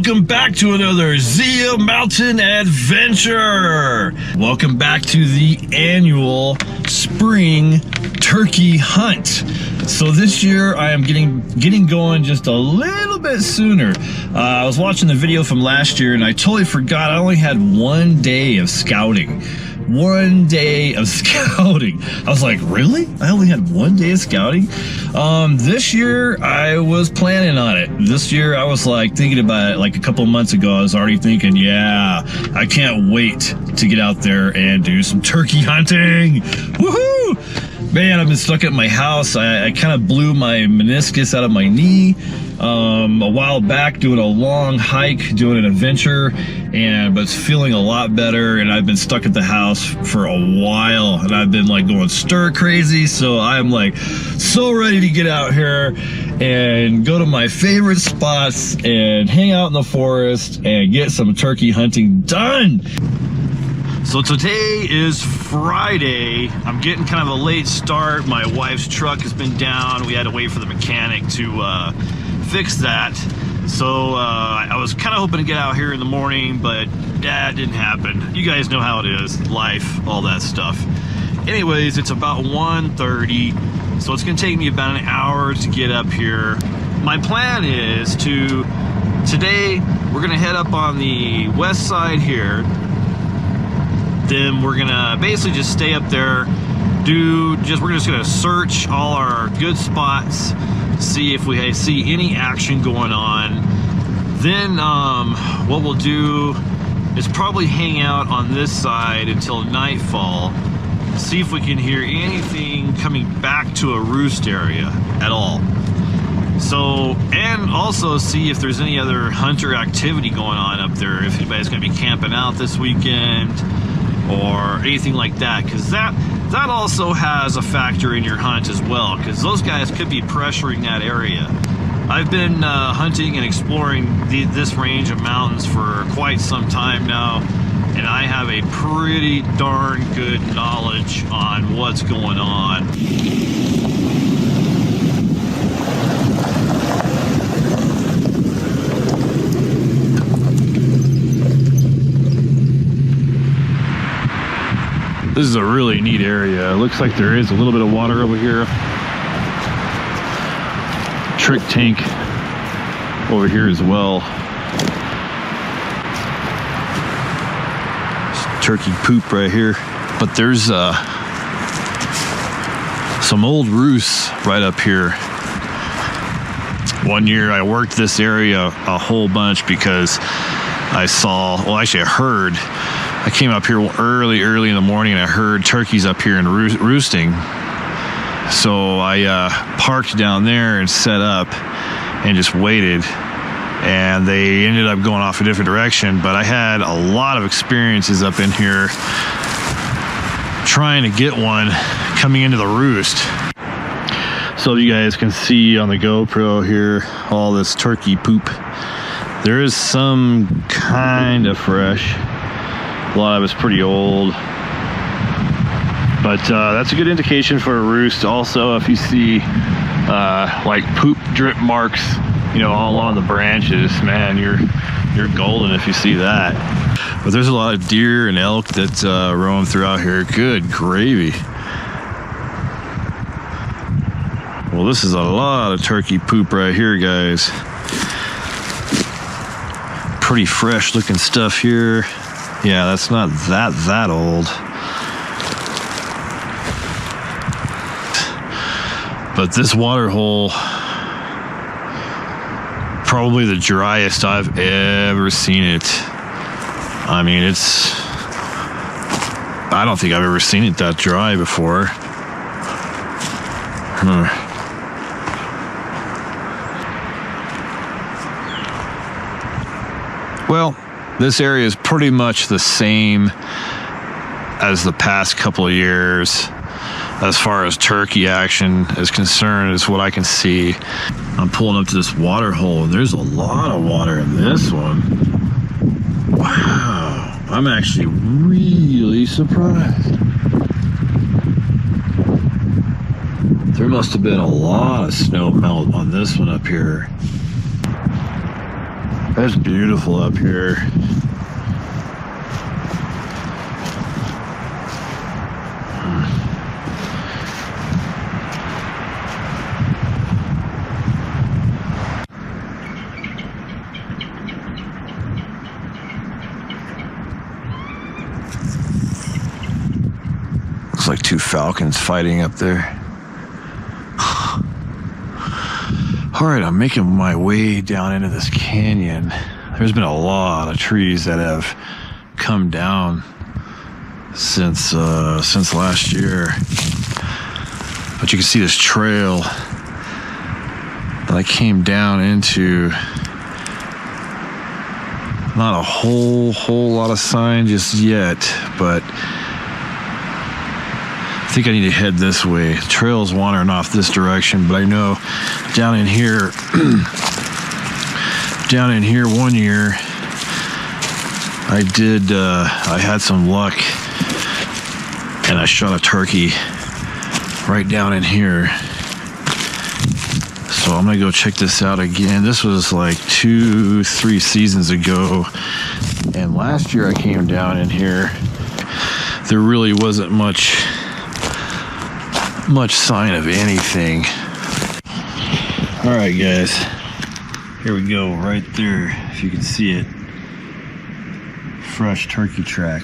welcome back to another Zia Mountain adventure. Welcome back to the annual spring turkey hunt. So this year I am getting going just a little bit sooner. I was watching the video from last year and I totally forgot I only had 1 day of scouting. 1 day of scouting. I was like, really? I only had 1 day of scouting? This year I was planning on it. This year I was like thinking about it like a couple of months ago. I was already thinking, yeah, I can't wait to get out there and do some turkey hunting. Woohoo! Man, I've been stuck at my house. I kind of blew my meniscus out of my knee a while back doing a long hike, doing an adventure, but it's feeling a lot better. And I've been stuck at the house for a while and I've been like going stir crazy. So I'm like so ready to get out here and go to my favorite spots and hang out in the forest and get some turkey hunting done. So today is Friday. I'm getting kind of a late start. My wife's truck has been down. We had to wait for the mechanic to fix that. So I was kind of hoping to get out here in the morning, but that didn't happen. You guys know how it is, life, all that stuff. Anyways, it's about 1:30, so it's gonna take me about an hour to get up here. My plan is today we're gonna head up on the west side here. Then we're gonna basically just stay up there, we're just gonna search all our good spots, see if we see any action going on. Then what we'll do is probably hang out on this side until nightfall, see if we can hear anything coming back to a roost area at all. So, and also see if there's any other hunter activity going on up there, if anybody's gonna be camping out this weekend or anything like that, because that also has a factor in your hunt as well, because those guys could be pressuring that area. I've been hunting and exploring this range of mountains for quite some time now, and I have a pretty darn good knowledge on what's going on. This is a really neat area. It looks like there is a little bit of water over here. Trick tank over here as well. Turkey poop right here. But there's some old roosts right up here. One year I worked this area a whole bunch because I heard, I came up here early in the morning and I heard turkeys up here and roosting. So I parked down there and set up and just waited. And they ended up going off a different direction. But I had a lot of experiences up in here trying to get one coming into the roost. So you guys can see on the GoPro here, all this turkey poop. There is some kind of fresh. A lot of it's pretty old, but that's a good indication for a roost. Also, if you see like poop drip marks, you know, all along the branches, man, you're golden if you see that. But there's a lot of deer and elk that roam throughout here. Good gravy. Well, this is a lot of turkey poop right here, guys. Pretty fresh looking stuff here. Yeah, that's not that old. But this water hole, probably the driest I've ever seen it. I mean, I don't think I've ever seen it that dry before. Well, this area is pretty much the same as the past couple of years as far as turkey action is concerned, is what I can see. I'm pulling up to this water hole and there's a lot of water in this one. Wow, I'm actually really surprised. There must have been a lot of snow melt on this one up here. That's beautiful up here. Looks like two falcons fighting up there. All right, I'm making my way down into this canyon. There's been a lot of trees that have come down since last year. But you can see this trail that I came down into. Not a whole lot of sign just yet, but I think I need to head this way. The trail's wandering off this direction, but I know down in here, one year, I had some luck and I shot a turkey right down in here. So I'm gonna go check this out again. This was like 2-3 seasons ago. And last year I came down in here, there really wasn't much sign of anything. All right, guys, here we go, right there, if you can see it. Fresh turkey track.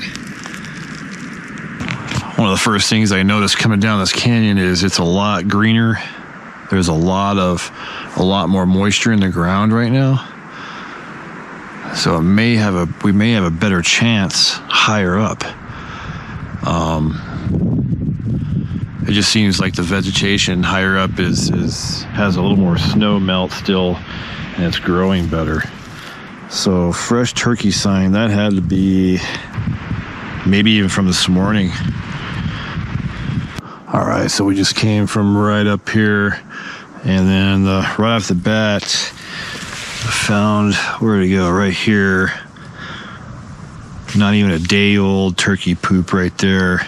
One of the first things I noticed coming down this canyon is it's a lot greener. There's a lot more moisture in the ground right now. So we may have a better chance higher up. It just seems like the vegetation higher up has a little more snow melt still, and it's growing better. So fresh turkey sign, that had to be maybe even from this morning. All right, so we just came from right up here, and then right off the bat, I found, where'd it go? Right here. Not even a day old turkey poop right there.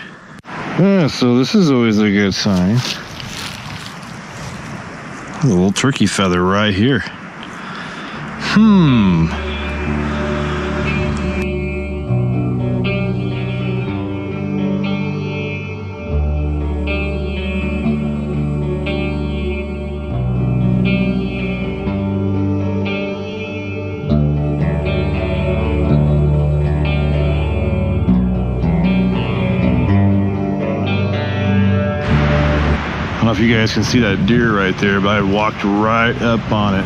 Yeah, so this is always a good sign. A little turkey feather right here. I don't know if you guys can see that deer right there, but I walked right up on it.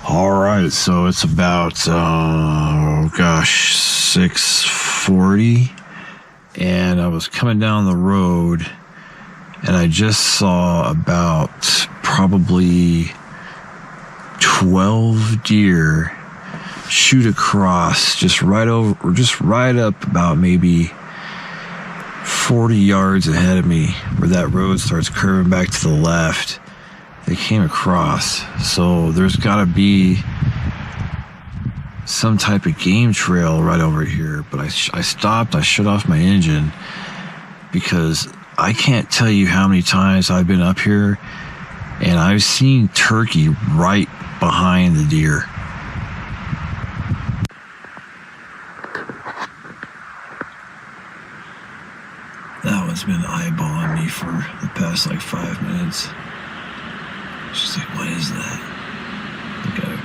All right, so it's about 6:40, and I was coming down the road, and I just saw about probably 12 deer shoot across just right up about maybe 40 yards ahead of me, where that road starts curving back to the left. They came across, so there's got to be some type of game trail right over here. But I stopped, I shut off my engine, because I can't tell you how many times I've been up here and I've seen turkey right behind the deer. That one's been eyeballing me for the past like 5 minutes. She's like, what is that? Look at her.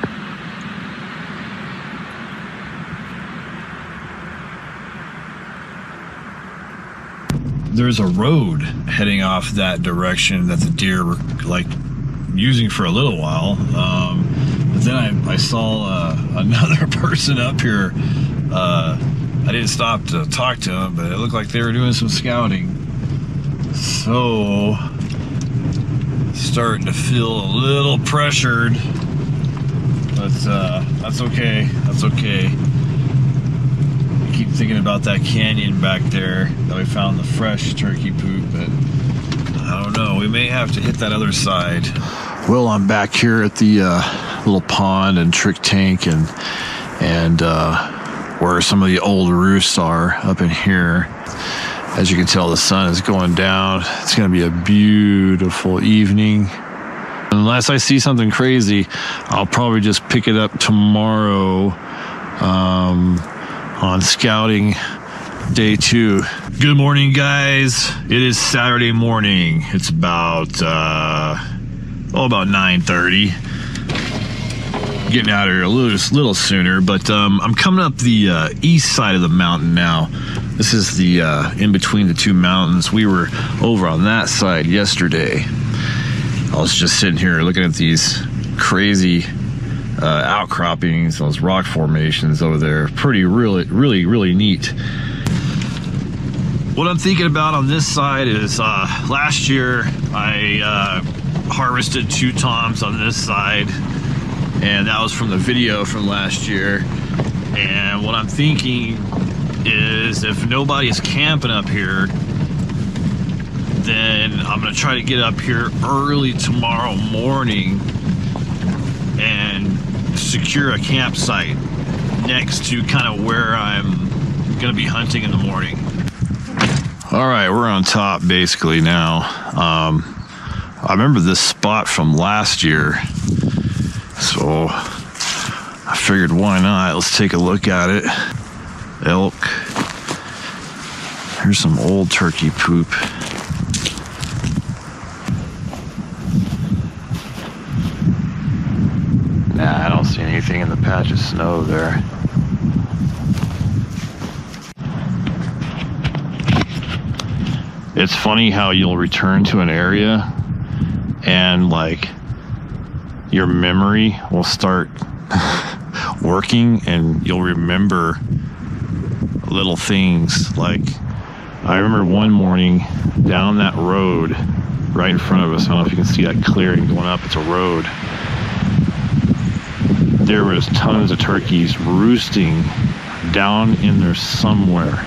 There's a road heading off that direction that the deer were like using for a little while. But then I saw another person up here. I didn't stop to talk to them, but it looked like they were doing some scouting. So, starting to feel a little pressured, but that's okay. That's okay. I keep thinking about that canyon back there that we found the fresh turkey poop, but I don't know. We may have to hit that other side. Well, I'm back here at the little pond and trick tank, and where some of the old roofs are up in here. As you can tell, the sun is going down. It's going to be a beautiful evening. Unless I see something crazy, I'll probably just pick it up tomorrow on scouting day 2. Good morning, guys. It is Saturday morning. It's about 9:30. Getting out of here a little sooner, but I'm coming up the east side of the mountain now. This is the in between the two mountains. We were over on that side yesterday. I was just sitting here looking at these crazy outcroppings, those rock formations over there. Really neat. What I'm thinking about on this side is last year I harvested 2 toms on this side, and that was from the video from last year. And what I'm thinking is, if nobody's camping up here, then I'm gonna try to get up here early tomorrow morning and secure a campsite next to kind of where I'm gonna be hunting in the morning. All right, we're on top basically now. I remember this spot from last year, so I figured why not? Let's take a look at it. Elk. Here's some old turkey poop. Nah, I don't see anything in the patch of snow there. It's funny how you'll return to an area and like your memory will start working and you'll remember little things. Like I remember one morning down that road right in front of us, I don't know if you can see that clearing going up, it's a road. There was tons of turkeys roosting down in there somewhere.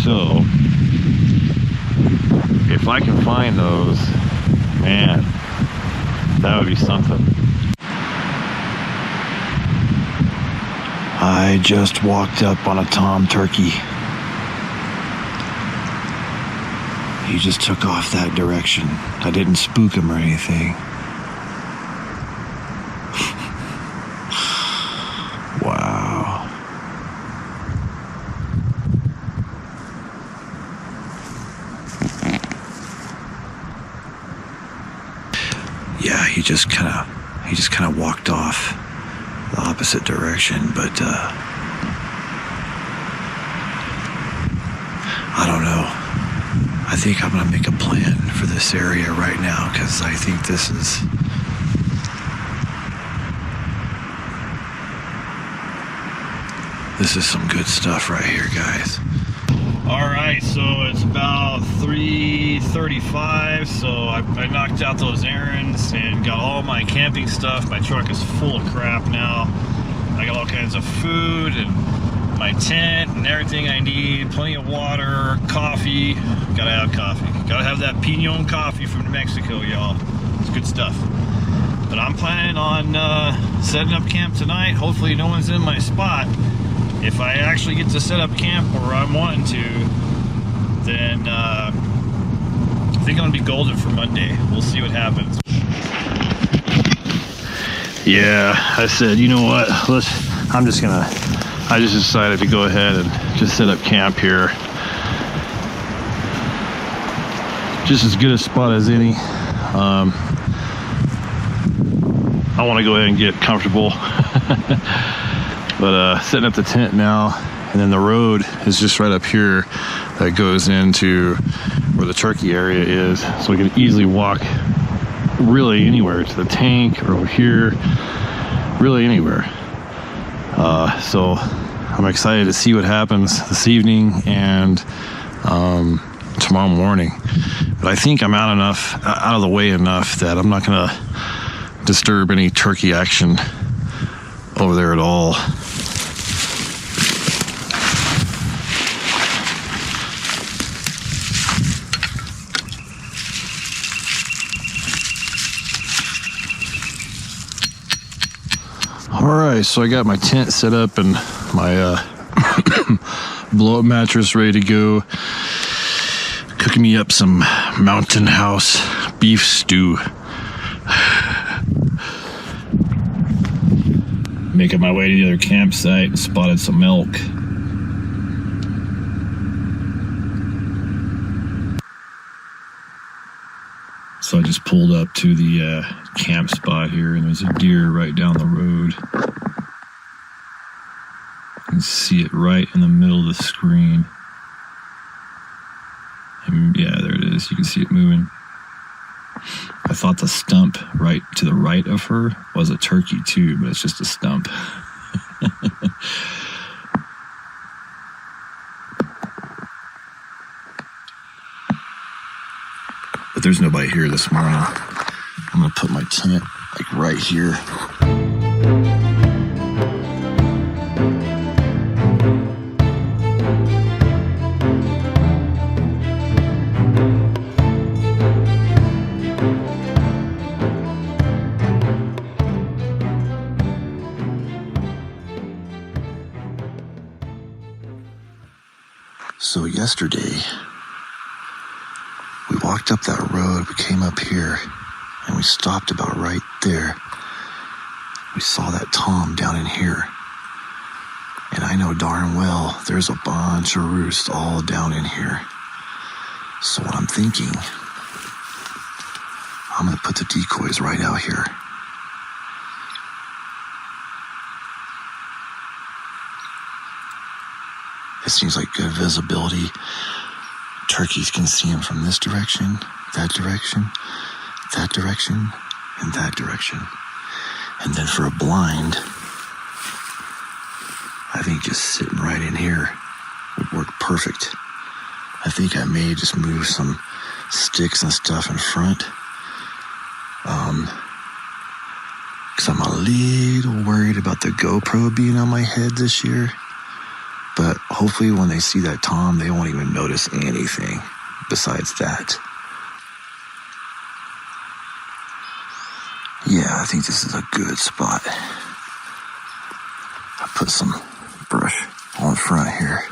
So if I can find those, man, that would be something. I just walked up on a tom turkey. He just took off that direction. I didn't spook him or anything. Wow. Yeah, he just kind of walked off the opposite direction, but I don't know. I think I'm gonna make a plan for this area right now, because I think this is some good stuff right here, guys. All right, so it's about 3:35, so I knocked out those errands and got all my camping stuff. My truck is full of crap now. I got all kinds of food and my tent and everything I need, plenty of water, coffee. Gotta have coffee. Gotta have that Pinon coffee from New Mexico, y'all. It's good stuff. But I'm planning on setting up camp tonight. Hopefully no one's in my spot. If I actually get to set up camp where I'm wanting to, then I think I'm gonna be golden for Monday. We'll see what happens. Yeah, I said, you know what, I just decided to go ahead and just set up camp here. Just as good a spot as any. I want to go ahead and get comfortable. But setting up the tent now, and then the road is just right up here that goes into where the turkey area is, so we can easily walk really anywhere, to the tank or over here, really anywhere. So I'm excited to see what happens this evening and tomorrow morning. But I think I'm out of the way enough that I'm not gonna disturb any turkey action over there at all. All right, so I got my tent set up and my blow-up mattress ready to go. Cooking me up some Mountain House beef stew. Making my way to the other campsite and spotted some elk. So I just pulled up to the camp spot here, and there's a deer right down the road. You can see it right in the middle of the screen. And yeah, there it is. You can see it moving. I thought the stump right to the right of her was a turkey too, but it's just a stump. But there's nobody here this morning. I'm gonna put my tent like right here. So yesterday, we walked up that road, we came up here, and we stopped about right there. We saw that tom down in here. And I know darn well there's a bunch of roosts all down in here. So what I'm thinking, I'm gonna put the decoys right out here. It seems like good visibility. Turkeys can see them from this direction, that direction, that direction, and that direction. And then for a blind, I think just sitting right in here would work perfect. I think I may just move some sticks and stuff in front. Because I'm a little worried about the GoPro being on my head this year. But hopefully when they see that tom, they won't even notice anything besides that. Yeah, I think this is a good spot. I put some brush on front here.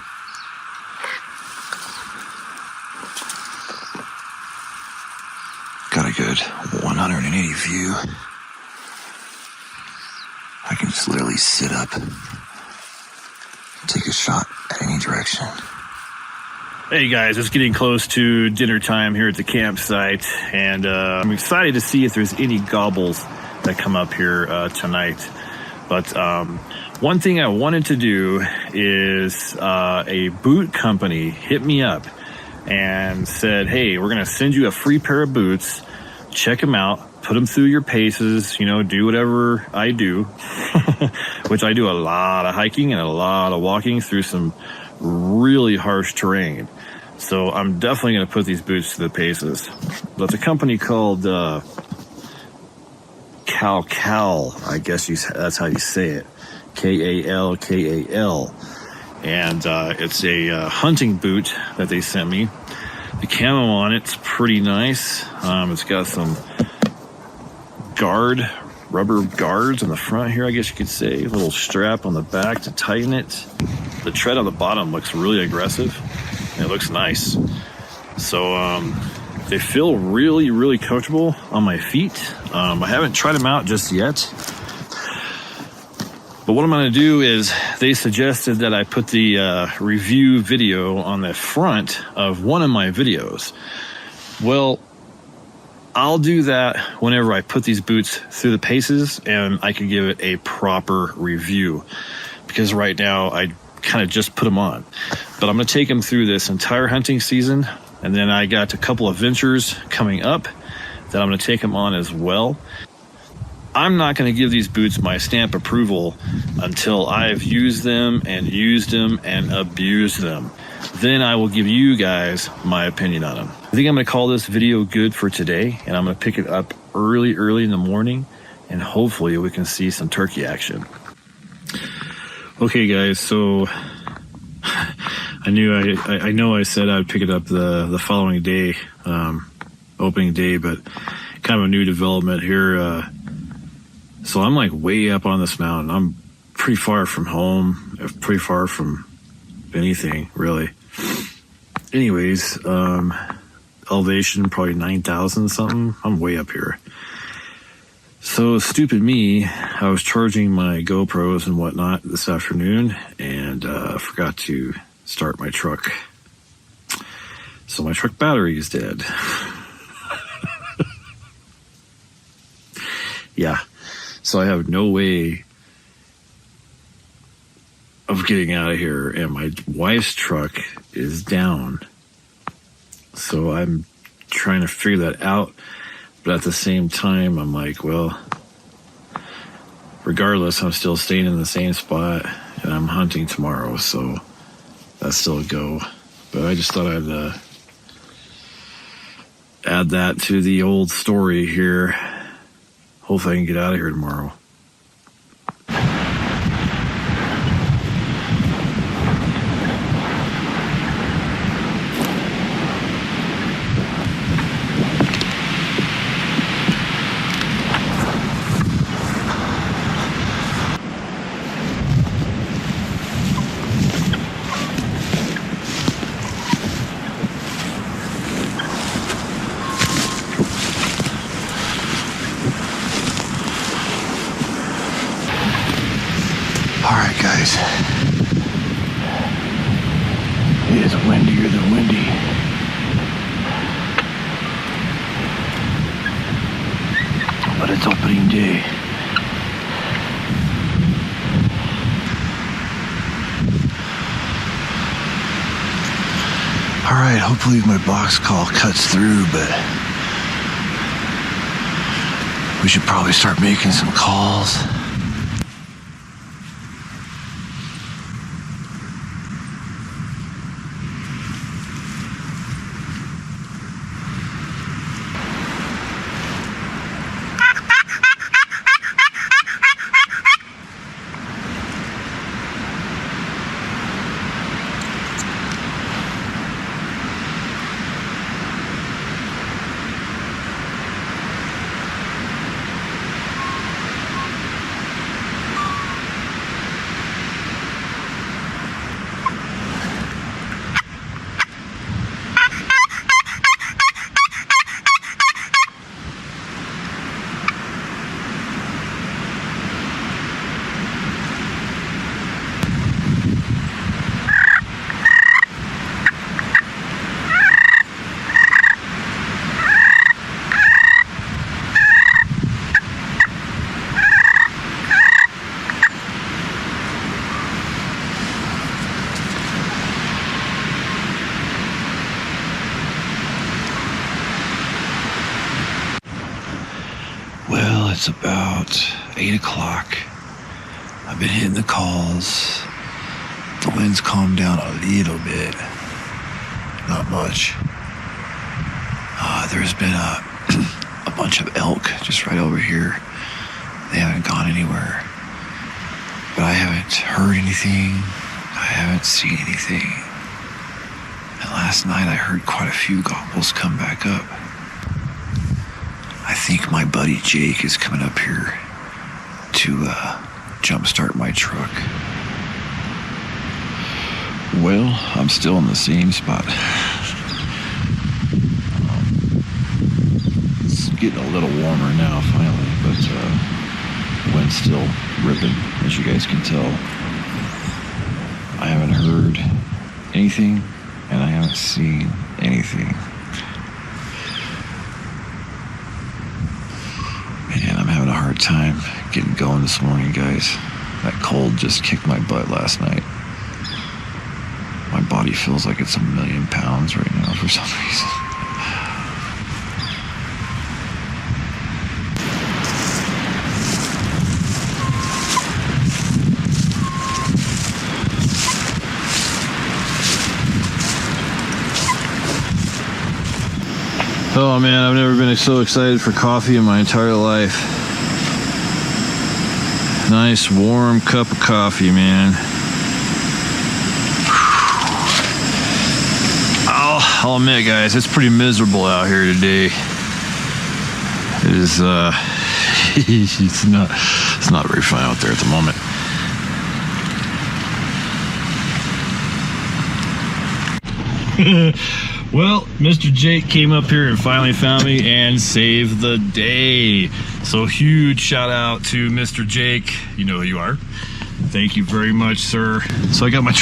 Got a good 180 view. I can just literally sit up, take a shot at any direction. Hey guys, it's getting close to dinner time here at the campsite, and I'm excited to see if there's any gobbles that come up here tonight. But one thing I wanted to do is a boot company hit me up and said, hey, we're gonna send you a free pair of boots, check them out, put them through your paces, you know, do whatever I do, which I do a lot of hiking and a lot of walking through some really harsh terrain. So I'm definitely going to put these boots to the paces. But the company called Kalkal, I guess that's how you say it. Kalkal. And it's a hunting boot that they sent me. The camo on it's pretty nice. It's got some rubber guards on the front here, I guess you could say. A little strap on the back to tighten it. The tread on the bottom looks really aggressive. And it looks nice. So they feel really, really comfortable on my feet. I haven't tried them out just yet. But what I'm going to do is they suggested that I put the review video on the front of one of my videos. Well, I'll do that whenever I put these boots through the paces and I can give it a proper review. Because right now I kind of just put them on. But I'm going to take them through this entire hunting season. And then I got a couple of ventures coming up that I'm going to take them on as well. I'm not going to give these boots my stamp approval until I've used them and abused them. Then I will give you guys my opinion on them. I think I'm going to call this video good for today, and I'm going to pick it up early in the morning, and hopefully we can see some turkey action. Okay guys, so I know I said I'd pick it up the following day, opening day, but kind of a new development here. So I'm like way up on this mountain. I'm pretty far from home, pretty far from anything, really. Anyways, elevation probably 9,000 something. I'm way up here. So stupid me, I was charging my GoPros and whatnot this afternoon and forgot to start my truck. So my truck battery is dead. Yeah. So I have no way of getting out of here, and my wife's truck is down. So I'm trying to figure that out, but at the same time, I'm like, well, regardless, I'm still staying in the same spot, and I'm hunting tomorrow, so that's still a go. But I just thought I'd add that to the old story here. Hopefully I can get out of here tomorrow. Alright guys, it is windier than windy. But it's opening day. Alright, hopefully my box call cuts through, but we should probably start making some calls. Well, it's about 8 o'clock. I've been hitting the calls. The wind's calmed down a little bit. Not much. There's been a bunch of elk just right over here. They haven't gone anywhere. But I haven't heard anything. I haven't seen anything. And last night I heard quite a few gobbles come back up. I think my buddy Jake is coming up here to jumpstart my truck. Well, I'm still in the same spot. It's getting a little warmer now finally, but the wind's still ripping, as you guys can tell. I haven't heard anything, and I haven't seen anything. Man, I'm having a hard time getting going this morning, guys. That cold just kicked my butt last night. My body feels like it's 1,000,000 pounds right now for some reason. Oh man, I've never been so excited for coffee in my entire life. Nice warm cup of coffee, man. I'll admit, guys, it's pretty miserable out here today. It is, it's not very fun out there at the moment. Well, Mr. Jake came up here and finally found me and saved the day. So huge shout out to Mr. Jake. You know who you are. Thank you very much, sir. So I got my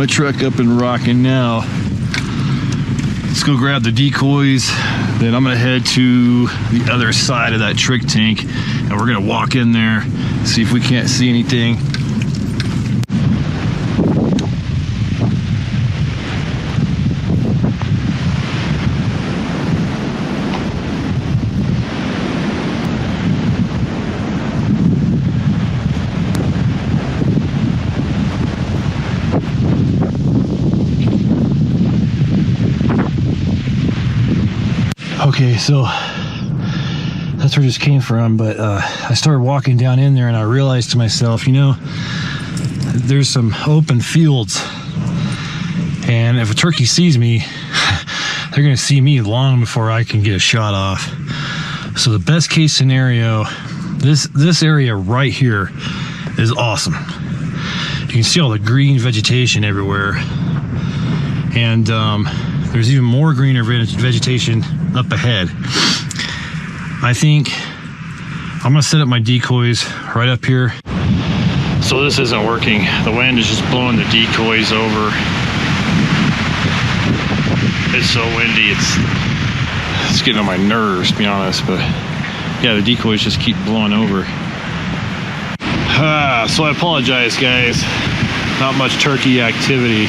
truck up and rocking now. Let's go grab the decoys. Then I'm gonna head to the other side of that trick tank and we're gonna walk in there, see if we can't see anything. Okay, so that's where it just came from, but I started walking down in there and I realized to myself, you know, there's some open fields, and if a turkey sees me, they're gonna see me long before I can get a shot off. So the best case scenario, this area right here is awesome. You can see all the green vegetation everywhere, and there's even more greener vegetation up ahead. I think I'm gonna set up my decoys right up here. So this isn't working. The wind is just blowing the decoys over. It's so windy, it's getting on my nerves, to be honest, but yeah, the decoys just keep blowing over. So I apologize, guys. Not much turkey activity.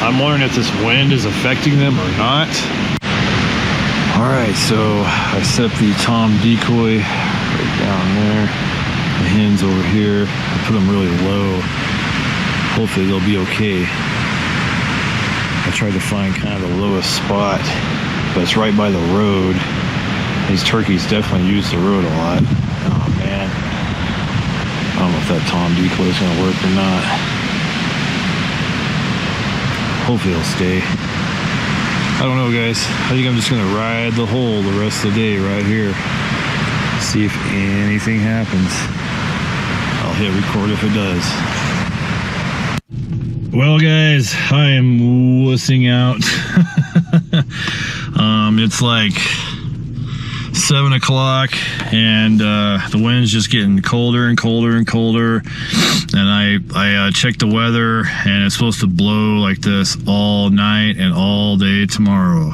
I'm wondering if this wind is affecting them or not. All right, so I set the tom decoy right down there. The hens over here. I put them really low. Hopefully they'll be okay. I tried to find kind of the lowest spot, but it's right by the road. These turkeys definitely use the road a lot. Oh man. I don't know if that tom decoy is gonna work or not. Hopefully it'll stay. I don't know, guys. I think I'm just gonna ride the hole the rest of the day right here. See if anything happens. I'll hit record if it does. Well, guys, I am wussing out. It's like 7 o'clock and the wind's just getting colder and colder and colder, and I checked the weather and it's supposed to blow like this all night and all day tomorrow.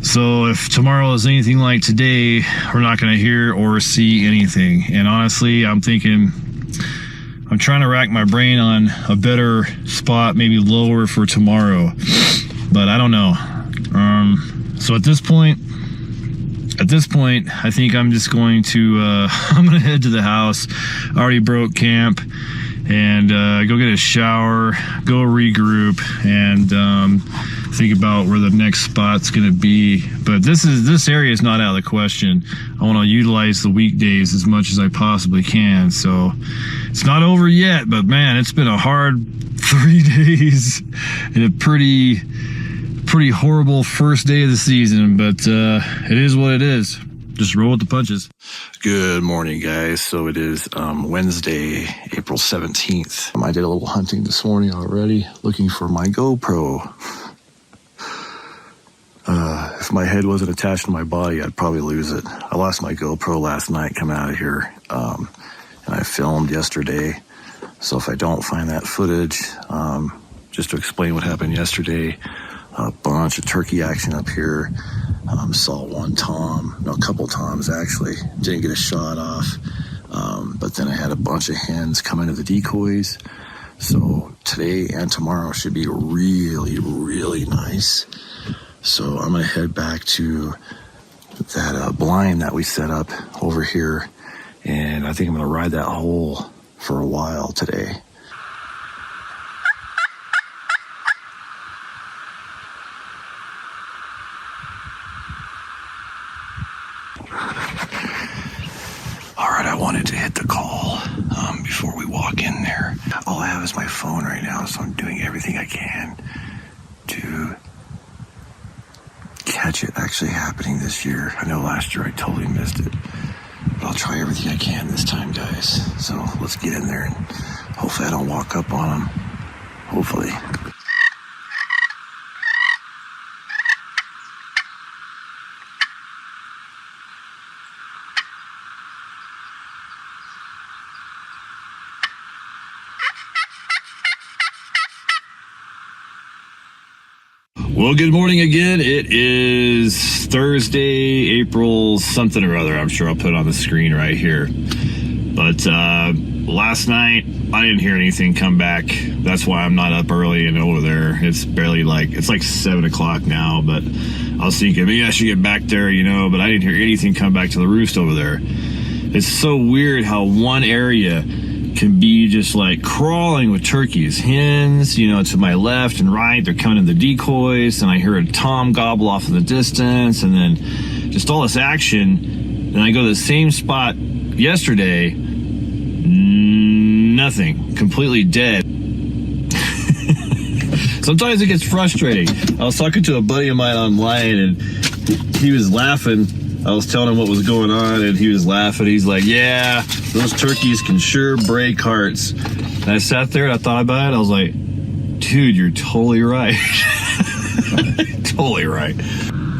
So if tomorrow is anything like today, we're not going to hear or see anything. And honestly, I'm trying to rack my brain on a better spot, maybe lower for tomorrow, but I don't know. So at this point, I think I'm just going to, I'm going to head to the house. I already broke camp, and go get a shower, go regroup, and think about where the next spot's going to be. But this area is not out of the question. I want to utilize the weekdays as much as I possibly can. So it's not over yet, but man, it's been a hard 3 days and a pretty horrible first day of the season, but it is what it is. Just roll with the punches. Good morning, guys. So it is Wednesday, April 17th. I did a little hunting this morning already, looking for my GoPro. If my head wasn't attached to my body, I'd probably lose it. I lost my GoPro last night coming out of here, and I filmed yesterday. So if I don't find that footage, just to explain what happened yesterday, a bunch of turkey action up here. Saw one tom, no, a couple toms actually. Didn't get a shot off, but then I had a bunch of hens come into the decoys. So today and tomorrow should be really, really nice. So I'm gonna head back to that blind that we set up over here, and I think I'm gonna ride that hole for a while today. All right, I wanted to hit the call before we walk in there. All I have is my phone right now, so I'm doing everything I can to catch it actually happening this year. I know last year I totally missed it, but I'll try everything I can this time, guys. So let's get in there and hopefully I don't walk up on them. Hopefully. Well, good morning again. It is Thursday, April something or other. I'm sure I'll put it on the screen right here. But last night, I didn't hear anything come back. That's why I'm not up early and over there. It's barely it's like 7 o'clock now, but I was thinking maybe I should get back there, but I didn't hear anything come back to the roost over there. It's so weird how one area can be just like crawling with turkeys, hens, to my left and right. They're coming in the decoys, and I hear a tom gobble off in the distance, and then just all this action. Then I go to the same spot yesterday, nothing, completely dead. Sometimes it gets frustrating. I was talking to a buddy of mine online, and he was laughing. I was telling him what was going on, and he was laughing. He's like, yeah, those turkeys can sure break hearts. And I sat there and I thought about it. I was like, dude, you're totally right. Totally right.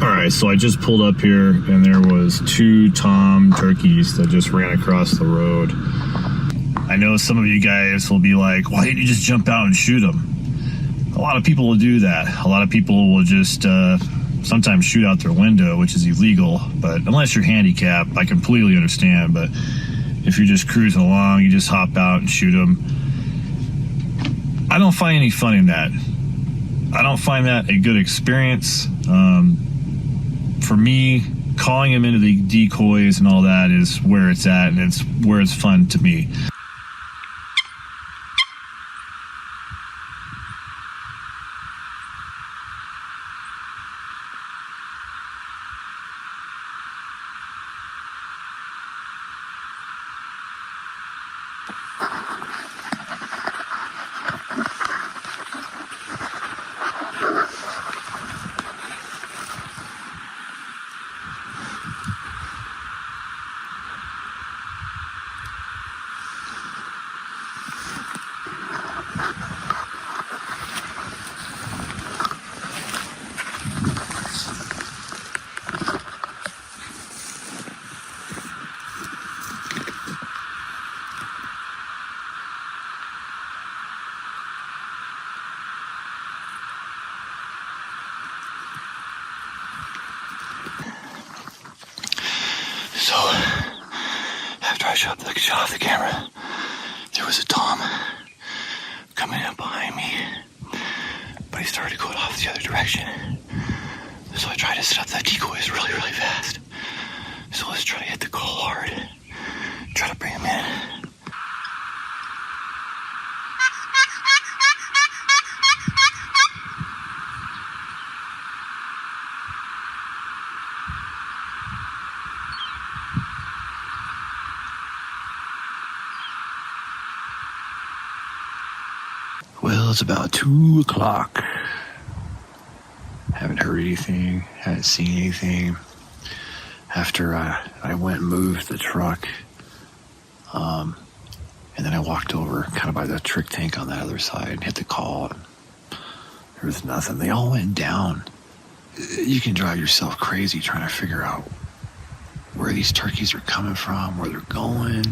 All right, so I just pulled up here, and there was 2 tom turkeys that just ran across the road. I know some of you guys will be like, why didn't you just jump out and shoot them? A lot of people will do that. A lot of people will just sometimes shoot out their window, which is illegal, but unless you're handicapped, I completely understand. But if you're just cruising along, you just hop out and shoot them. I don't find any fun in that. I don't find that a good experience. For me, calling them into the decoys and all that is where it's at, and it's where it's fun to me. So, after I shot off the camera, there was a tom coming up behind me, but he started to go off the other direction. So I tried to set up that decoys really, really fast. So let's try to hit the goal hard, try to bring him in. Well, it's about 2 o'clock. Haven't heard anything, haven't seen anything. After I went and moved the truck, and then I walked over kind of by the trick tank on that other side and hit the call. There was nothing. They all went down. You can drive yourself crazy trying to figure out where these turkeys are coming from, where they're going,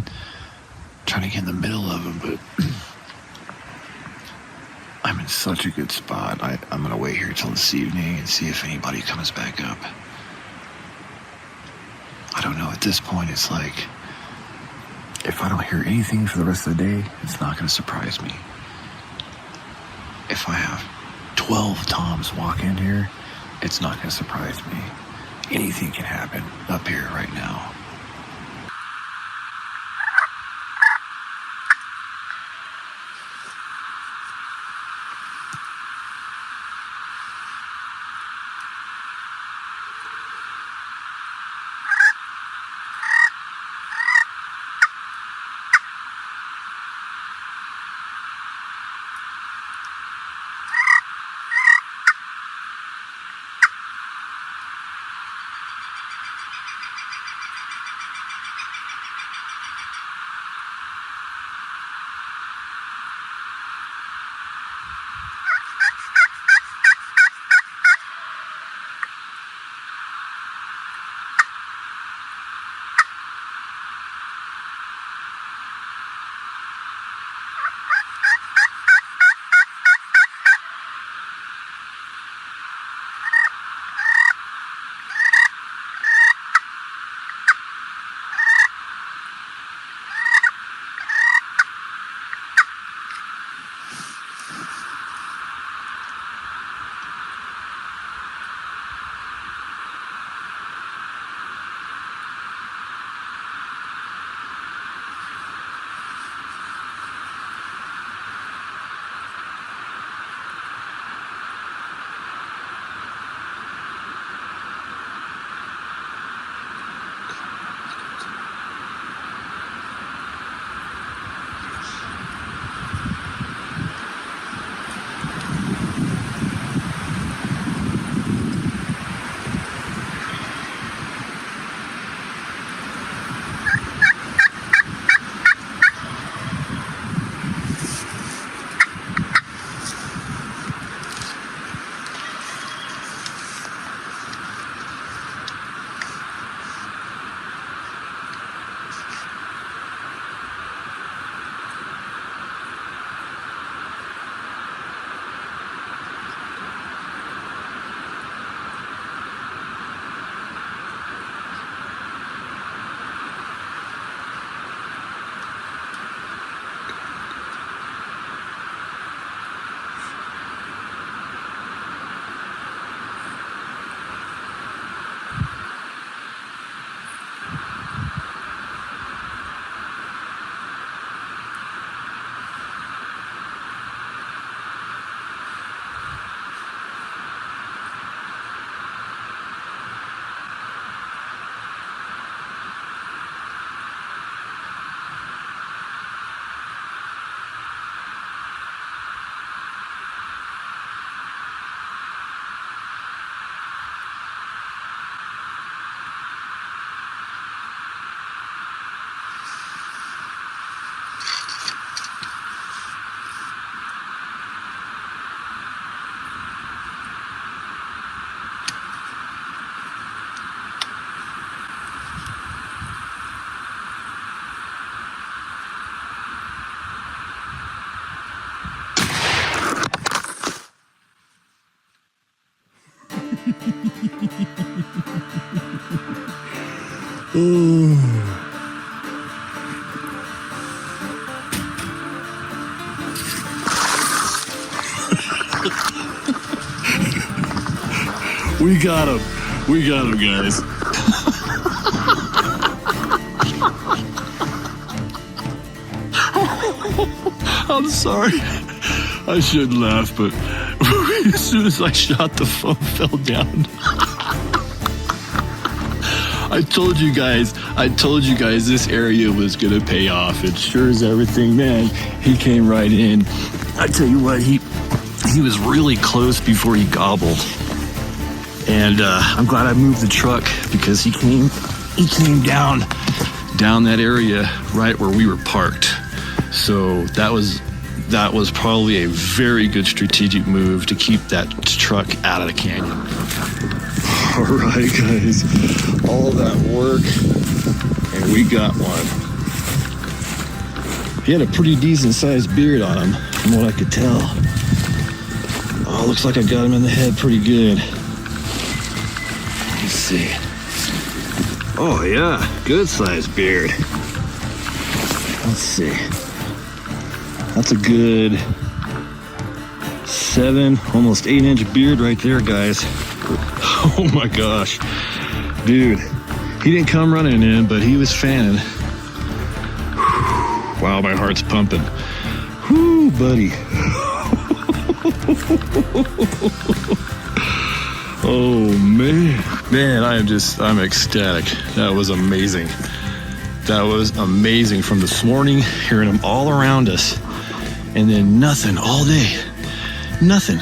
trying to get in the middle of them, but I'm in such a good spot. I'm going to wait here till this evening and see if anybody comes back up. I don't know. At this point, it's like, if I don't hear anything for the rest of the day, it's not going to surprise me. If I have 12 toms walk in here, it's not going to surprise me. Anything can happen up here right now. We got him. We got him, guys. I'm sorry. I shouldn't laugh, but as soon as I shot, the phone fell down. I told you guys this area was gonna pay off. It sure as everything, man. He came right in. I tell you what, he was really close before he gobbled. And I'm glad I moved the truck because he came down that area right where we were parked. So that was probably a very good strategic move to keep that truck out of the canyon. All right, guys, all that work, and we got one. He had a pretty decent sized beard on him, from what I could tell. Oh, looks like I got him in the head pretty good. Let's see. Oh yeah, good sized beard. Let's see. That's a good 7, almost 8-inch beard right there, guys. Oh my gosh. Dude, he didn't come running in, but he was fanning. Wow, my heart's pumping. Whoo, buddy. Oh man. Man, I'm ecstatic. That was amazing. That was amazing from this morning, hearing them all around us. And then nothing all day. Nothing.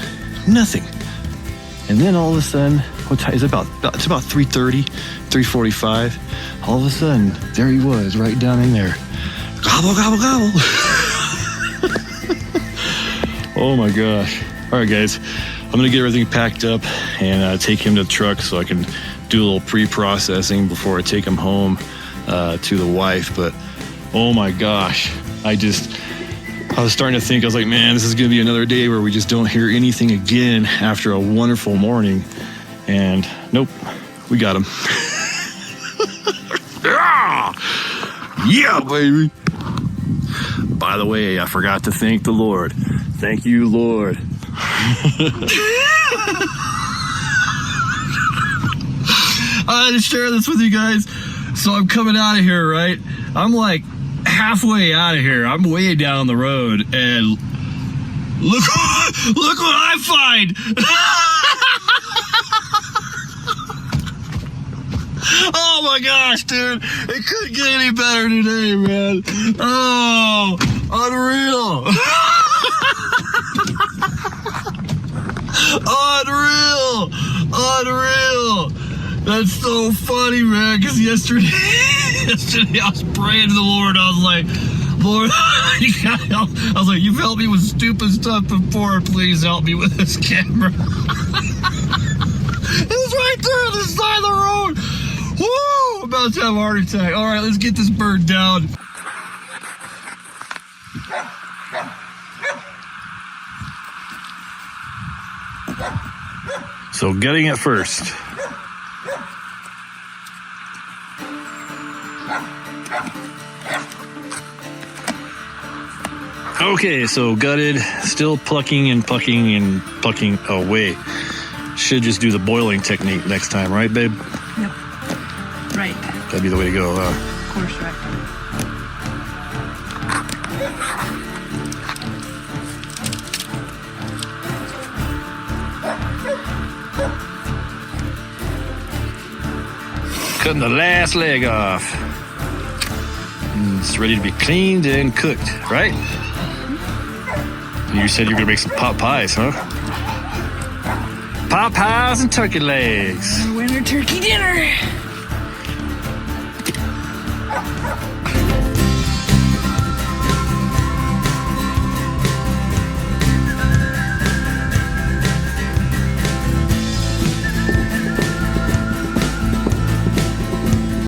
And then all of a sudden, what time is it? It's about 3:30, 3:45. All of a sudden, there he was, right down in there. Gobble, gobble, gobble. Oh my gosh. All right, guys. I'm gonna get everything packed up and take him to the truck so I can do a little pre-processing before I take him home to the wife. But oh my gosh, I was starting to think, I was like, man, this is going to be another day where we just don't hear anything again after a wonderful morning. And nope, we got him. Yeah, baby. By the way, I forgot to thank the Lord. Thank you, Lord. I had to share this with you guys. So I'm coming out of here, right? I'm like halfway out of here. I'm way down the road, and look what I find. Oh my gosh, dude, it couldn't get any better today, man. Oh, unreal. Unreal. That's so funny, man, because yesterday I was praying to the Lord. I was like, Lord, you gotta help. I was like, you've helped me with stupid stuff before. Please help me with this camera. It was right there on the side of the road. Woo! I'm about to have a heart attack. All right, let's get this bird down. So getting it first. Okay, so gutted, still plucking away. Should just do the boiling technique next time, right, babe? Yep. Right. That'd be the way to go, huh? Of course, right. Cutting the last leg off. It's ready to be cleaned and cooked, right? You said you're gonna make some pot pies, huh? Pot pies and turkey legs. Winter turkey dinner.